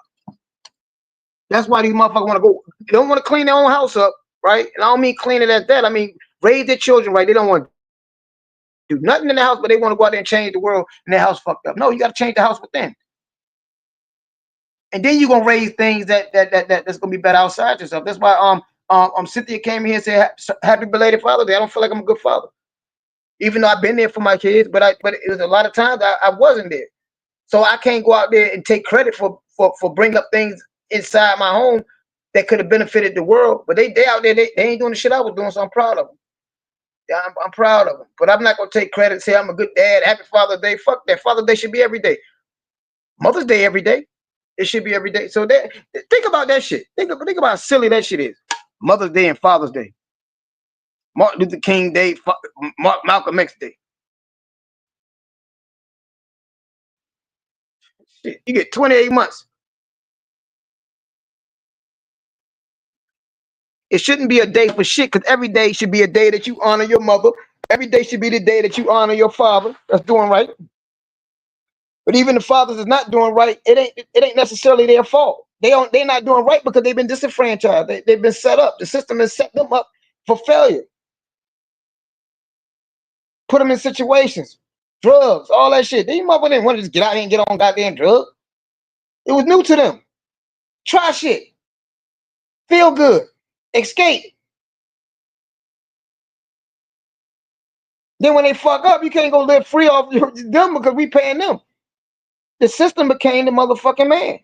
That's why these motherfuckers want to go. They don't want to clean their own house up, right? And I don't mean clean it as that. I mean raise their children right. They don't want to do nothing in the house, but they want to go out there and change the world, and their house fucked up. No, you got to change the house within. And then you're gonna raise things that's gonna be better outside yourself. That's why Cynthia came here and said happy belated Father's Day. I don't feel like I'm a good father, even though I've been there for my kids, but it was a lot of times I wasn't there. So I can't go out there and take credit for bringing up things inside my home that could have benefited the world. But they out there, they ain't doing the shit I was doing, so I'm proud of them. Yeah, I'm proud of them. But I'm not gonna take credit and say I'm a good dad. Happy Father's Day. Fuck that. Father's Day should be every day. Mother's Day every day. It should be every day. So think about that shit. Think about how silly that shit is. Mother's Day and Father's Day. Martin Luther King Day, Malcolm X Day. Shit, you get 28 months. It shouldn't be a day for shit, because every day should be a day that you honor your mother. Every day should be the day that you honor your father that's doing right. But even the fathers is not doing right, it ain't necessarily their fault. They're not doing right because they've been disenfranchised. They've been set up. The system has set them up for failure. Put them in situations, drugs, all that shit. These motherfuckers didn't want to just get out here and get on goddamn drugs. It was new to them. Try shit. Feel good. Escape. Then when they fuck up, you can't go live free off them because we paying them. The system became the motherfucking man.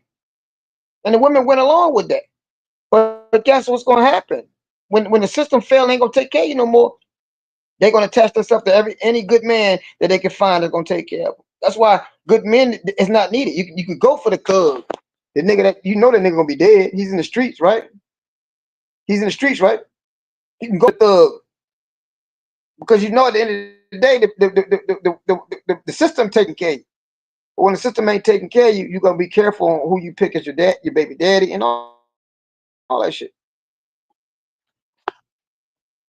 And the women went along with that. But guess what's going to happen? When the system fails, they ain't going to take care of you no more. They're going to attach themselves to any good man that they can find that's going to take care of them. That's why good men is not needed. You could go for the thug. The nigga that you know, that nigga going to be dead. He's in the streets, right? He's in the streets, right? You can go to thug. Because you know at the end of the day, the system taking care of you. But when the system ain't taking care of you, you're gonna be careful on who you pick as your dad, your baby daddy, and all that shit.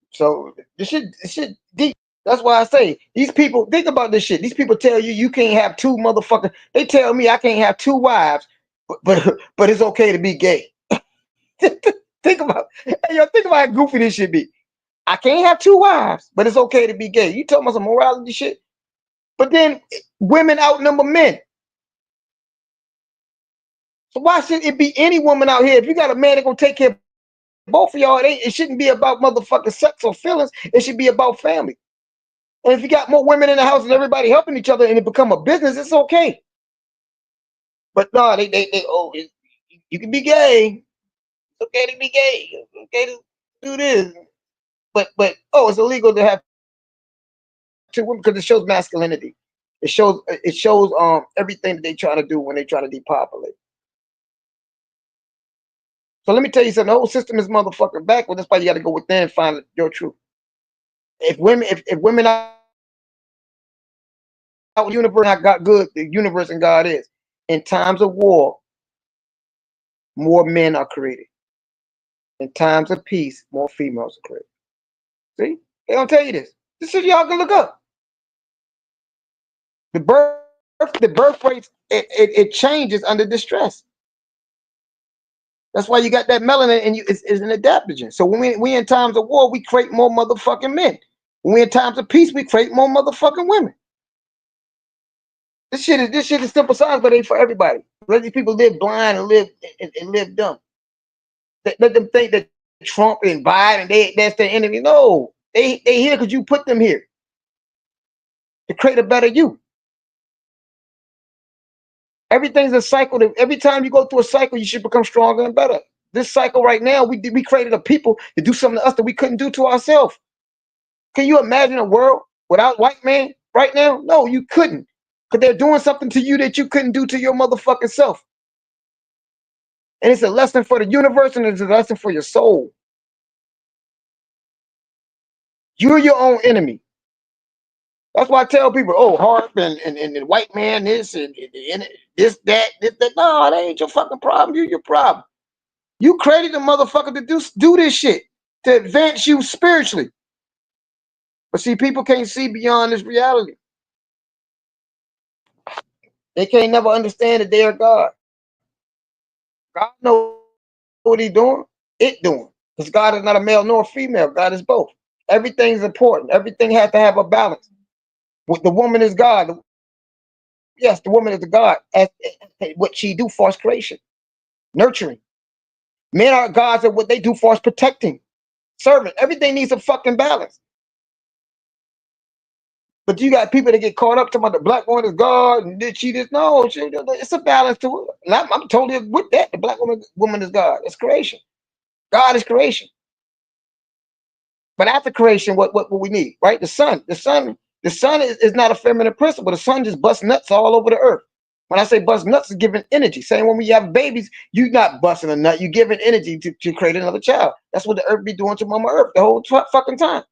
So this shit deep. That's why I say these people think about this shit. These people tell you can't have two motherfuckers. They tell me I can't have two wives, but it's okay to be gay. Think about think about how goofy this should be. I can't have two wives, but it's okay to be gay. You talking about some morality shit? But then women outnumber men. So why should it be any woman out here? If you got a man that gonna take care of both of y'all, it shouldn't be about motherfucking sex or feelings. It should be about family. And if you got more women in the house and everybody helping each other and it become a business, it's okay. But no, you can be gay. It's okay to be gay. It's okay to do this. But it's illegal to have two women because it shows masculinity. It shows everything that they try to do when they try to depopulate. So let me tell you something. The whole system is motherfucking backward. That's why you got to go within and find your truth. If women out the universe not got good, the universe and God is. In times of war, more men are created. In times of peace, more females are created. See? They don't tell you this. This shit y'all can look up. The birth the birth rates, it changes under distress. That's why you got that melanin and it's an adaptogen. So when we in times of war, we create more motherfucking men. When we in times of peace, we create more motherfucking women. This shit is simple science, but it ain't for everybody. Let these people live blind and live dumb. Let them think that Trump and Biden, that's their enemy. No, they here because you put them here to create a better you. Everything's a cycle. Every time you go through a cycle, you should become stronger and better. This cycle right now, we created a people to do something to us that we couldn't do to ourselves. Can you imagine a world without white man right now? No, you couldn't. Because they're doing something to you that you couldn't do to your motherfucking self. And it's a lesson for the universe and it's a lesson for your soul. You're your own enemy. That's why I tell people, oh, Harp and the white man this and this, that. No, that ain't your fucking problem. You're your problem. You created a motherfucker to do this shit, to advance you spiritually. But see, people can't see beyond this reality. They can't never understand that they are God. God knows what he's doing, it doing. Because God is not a male nor a female. God is both. Everything's important. Everything has to have a balance. The woman is God. Yes, the woman is the God. As what she do for us creation, nurturing. Men are gods at what they do for us protecting, serving. Everything needs a fucking balance. But you got people that get caught up talking about the black woman is God and did she this? No, it's a balance to it. And I'm totally with that. The black woman is God. It's creation. God is creation. But after creation, what we need, right? The sun is not a feminine principle. The sun just busts nuts all over the earth. When I say bust nuts, it's giving energy. Same when we have babies, you're not busting a nut. You're giving energy to create another child. That's what the earth be doing to Mama Earth the whole fucking time.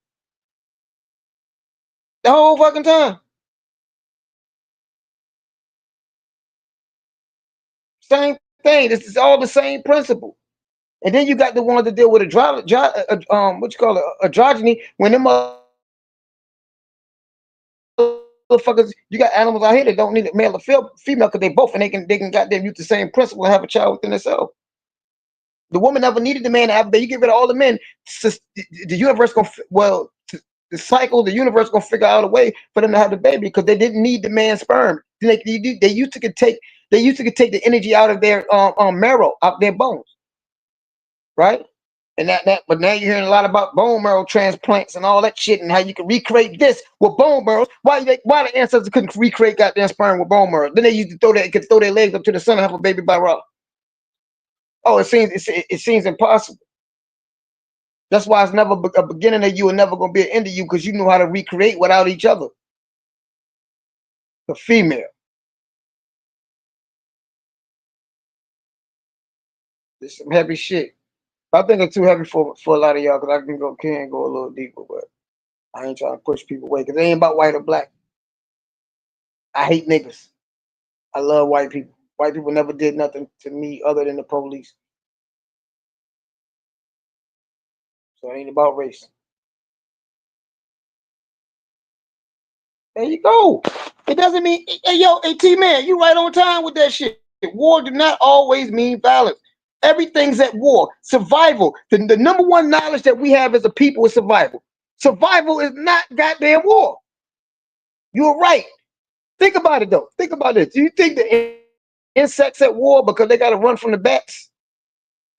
The whole fucking time. Same thing. This is all the same principle. And then you got the ones that deal with what you call it, androgyny. When them motherfuckers, you got animals out here that don't need a male or female because they both, and they can goddamn use the same principle and have a child within themselves. The woman never needed the man to have a baby. You get rid of all the men, the universe the cycle, the universe gonna figure out a way for them to have the baby because they didn't need the man's sperm. They used to take the energy out of their marrow, out their bones, right? And but now you're hearing a lot about bone marrow transplants and all that shit and how you can recreate this with bone marrow. Why the ancestors couldn't recreate goddamn sperm with bone marrow? Then they used to throw their legs up to the sun and have a baby by raw. Oh, it seems impossible. That's why it's never a beginning of you and never gonna be an end of you because you know how to recreate without each other. The female. It's some heavy shit. I think it's too heavy for a lot of y'all because I can go a little deeper, but I ain't trying to push people away because it ain't about white or black. I hate niggas. I love white people. White people never did nothing to me other than the police. So it ain't about race. There you go. It doesn't mean, hey, yo, hey, T-Man, you right on time with that shit. War do not always mean violence. Everything's at war. Survival. The number one knowledge that we have as a people is survival. Survival is not goddamn war. You're right. Think about it, though. Think about this. Do you think the insects at war because they got to run from the bats?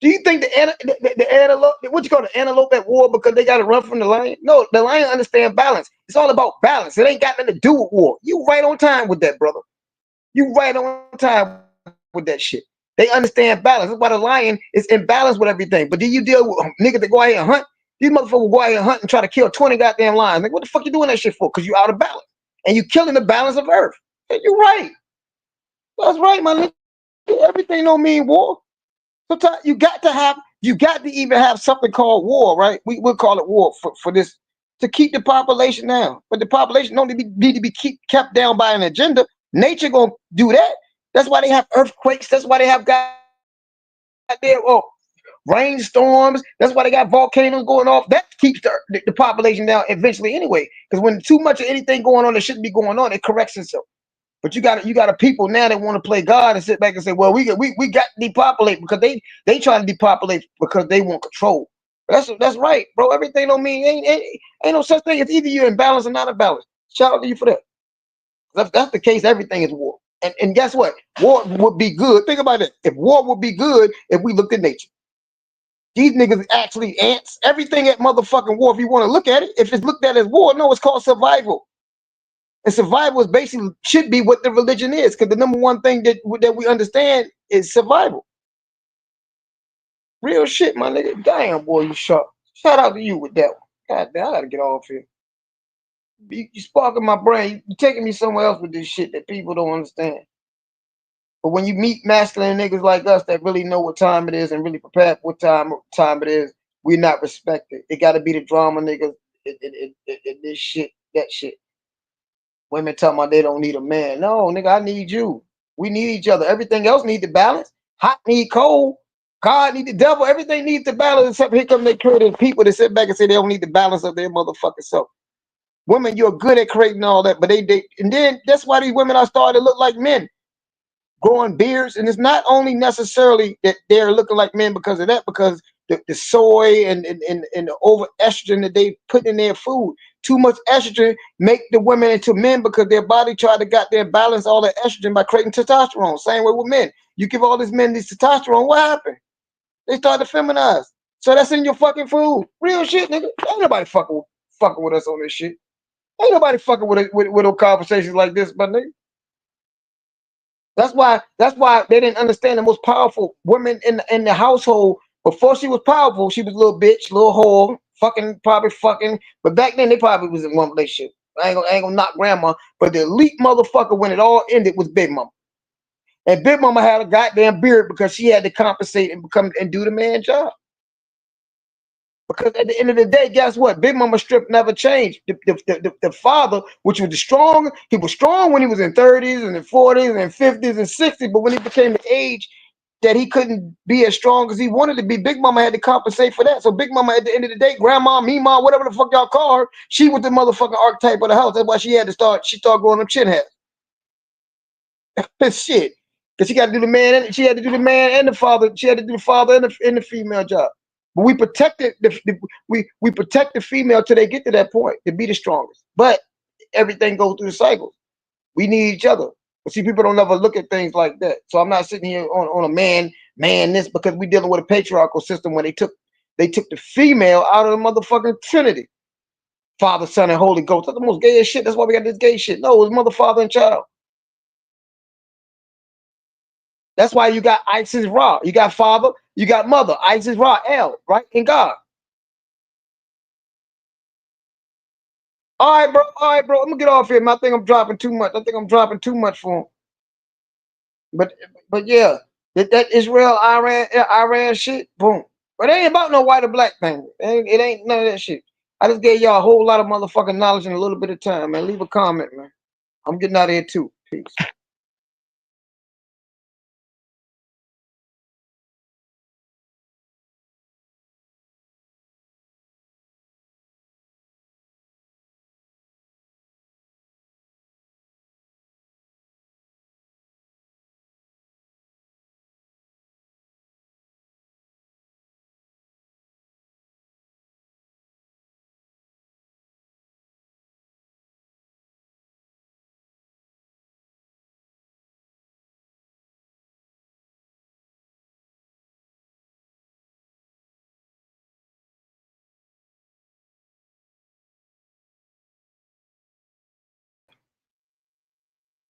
Do you think the antelope, what you call the antelope at war because they got to run from the lion? No, the lion understands balance. It's all about balance. It ain't got nothing to do with war. You right on time with that, brother. You right on time with that shit. They understand balance. That's why the lion is in balance with everything. But do you deal with niggas that go out here and hunt? These motherfuckers will go out here and hunt and try to kill 20 goddamn lions. Like, what the fuck you doing that shit for? Because you out of balance. And you killing the balance of earth. And you're right. That's right, my nigga. Everything don't mean war. Sometimes you got to even have something called war, right? We'll call it war for this to keep the population down. But the population don't need to be kept down by an agenda. Nature gonna do that. That's why they have earthquakes. That's why they have goddamn rainstorms. That's why they got volcanoes going off. That keeps the population down eventually anyway. Because when too much of anything going on that shouldn't be going on, it corrects itself. But you got a people now that want to play God and sit back and say, well, we got to depopulate because they try to depopulate because they want control. That's right, bro. Everything don't mean ain't no such thing. It's either you're in balance or not in balance. Shout out to you for that. That's the case. Everything is war. And guess what? War would be good. Think about it. If war would be good, if we looked at nature. These niggas actually ants. Everything at motherfucking war, if you want to look at it, if it's looked at as war, no, it's called survival. And survival is basically should be what the religion is, because the number one thing that we understand is survival. Real shit, my nigga. Damn, boy, you sharp. Shout out to you with that one. God damn, I gotta get off here. You sparking my brain. You taking me somewhere else with this shit that people don't understand. But when you meet masculine niggas like us that really know what time it is and really prepare for what time it is, we're not respected. It got to be the drama niggas. This shit, that shit. Women talking about they don't need a man. No, nigga, I need you. We need each other. Everything else needs to balance. Hot need cold. God need the devil. Everything needs to balance. Except here come they creating people that sit back and say they don't need the balance of their motherfucking self. Women, you're good at creating all that, but they and then that's why these women are starting to look like men, growing beards. And it's not only necessarily that they're looking like men because of that, because the soy and the over estrogen that they put in their food. Too much estrogen make the women into men because their body tried to goddamn balance all that estrogen by creating testosterone. Same way with men. You give all these men this testosterone, what happened? They start to feminize. So that's in your fucking food. Real shit, nigga. Ain't nobody fucking with us on this shit. Ain't nobody fucking with no conversations like this, but nigga. That's why they didn't understand the most powerful woman in the household. Before she was powerful, she was a little bitch, little whore, probably fucking. But back then they probably was in one relationship. I ain't gonna knock grandma, but the elite motherfucker when it all ended was Big Mama. And Big Mama had a goddamn beard because she had to compensate and become and do the man job. Because at the end of the day, guess what? Big Mama strip never changed. The father, which was strong, he was strong when he was in 30s and in 40s and 50s and 60s. But when he became the age that he couldn't be as strong as he wanted to be, Big Mama had to compensate for that. So Big Mama, at the end of the day, grandma, Mima, whatever the fuck y'all call her, she was the motherfucking archetype of the house. That's why she started growing them chin hairs. Shit. Because she got to do the man, and she had to do the man and the father. She had to do the father and the female job. But we protected we protect the female till they get to that point to be the strongest. But everything goes through the cycles. We need each other. But see, people don't ever look at things like that. So I'm not sitting here on a man this because we dealing with a patriarchal system where they took the female out of the motherfucking Trinity. Father, Son, and Holy Ghost. That's the most gayest shit. That's why we got this gay shit. No, it's mother, father, and child. That's why you got Isis Ra. You got father, you got mother. Isis Ra, El, right? In God. All right, bro. I'm gonna get off here, man. I think I'm dropping too much. I think I'm dropping too much for him. But yeah, that Israel Iran shit, boom. But it ain't about no white or black thing. It ain't none of that shit. I just gave y'all a whole lot of motherfucking knowledge in a little bit of time, man. Leave a comment, man. I'm getting out of here too. Peace.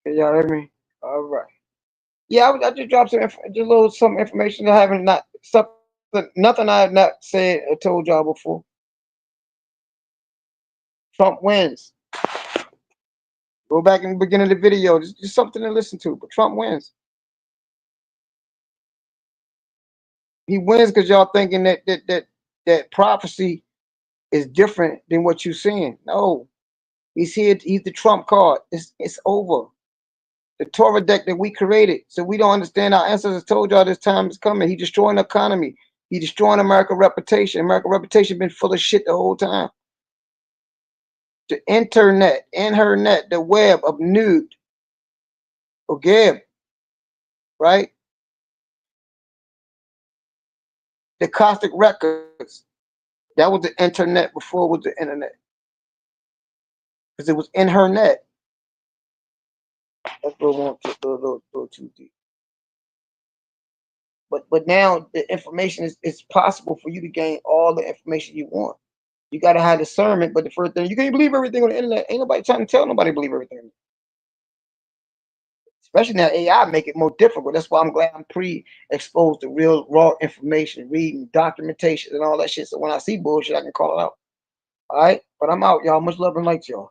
Can y'all hear me? All right. Yeah, I just dropped some information I haven't not something nothing I have not said or told y'all before. Trump wins. Go back in the beginning of the video. Just something to listen to. But Trump wins. He wins because y'all thinking that prophecy is different than what you're seeing. No, he's here. He's the Trump card. It's over. The Torah deck that we created. So we don't understand. Our ancestors told y'all this time is coming. He destroying the economy. He destroying America's reputation. America's reputation been full of shit the whole time. The internet, the web of nude. or Gib, right? The Cosmic Records. That was the internet before it was the internet. Because it was in her net. That's what I want to go a little too deep. But now the information is it's possible for you to gain all the information you want. You gotta have discernment, but the first thing you can't believe everything on the internet. Ain't nobody trying to tell nobody to believe everything. Especially now AI make it more difficult. That's why I'm glad I'm pre-exposed to real raw information, reading documentation and all that shit. So when I see bullshit, I can call it out. All right, but I'm out, y'all. Much love and light, y'all.